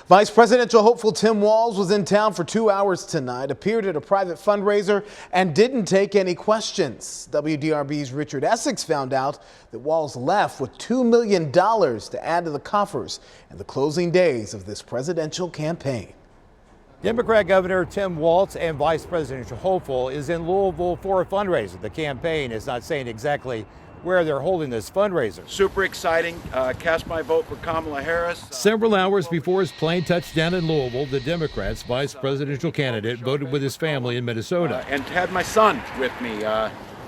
Vice presidential hopeful Tim Walz was in town for 2 hours tonight, appeared at a private fundraiser, and didn't take any questions. WDRB's Richard Essex found out that Walz left with $2 million to add to the coffers in the closing days of this presidential campaign. Democrat Governor Tim Walz and Vice Presidential hopeful is in Louisville for a fundraiser. The campaign is not saying exactly where they're holding this fundraiser. Super exciting. Cast my vote for Kamala Harris. Several hours before his plane touched down in Louisville, the Democrats' vice presidential candidate voted with his family in Minnesota. And had my son with me,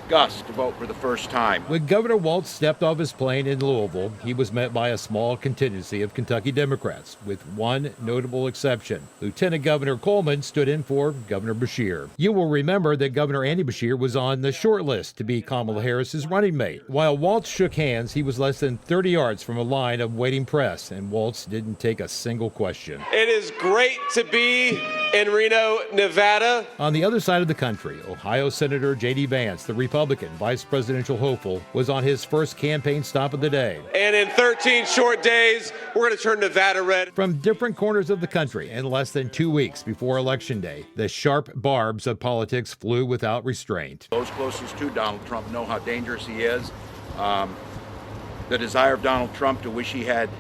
Gus, to vote for the first time. When Governor Walz stepped off his plane in Louisville, he was met by a small contingency of Kentucky Democrats, with one notable exception. Lieutenant Governor Coleman stood in for Governor Beshear. You will remember that Governor Andy Beshear was on the short list to be Kamala Harris's running mate. While Walz shook hands, he was less than 30 yards from a line of waiting press, and Walz didn't take a single question. It is great to be in Reno, Nevada. On the other side of the country, Ohio Senator J.D. Vance, the Republican vice presidential hopeful, was on his first campaign stop of the day. And in 13 short days, we're going to turn Nevada red. From different corners of the country, in less than 2 weeks before Election Day, the sharp barbs of politics flew without restraint. Those closest to Donald Trump know how dangerous he is. The desire of Donald Trump to wish he had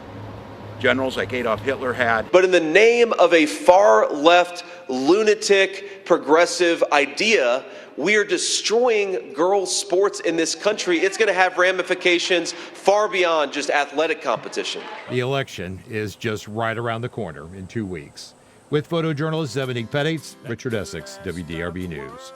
generals like Adolf Hitler had. But in the name of a far-left, lunatic, progressive idea, we are destroying girls' sports in this country. It's going to have ramifications far beyond just athletic competition. The election is just right around the corner in 2 weeks. With photojournalist Zevnik Pettis, Richard Essex, WDRB News.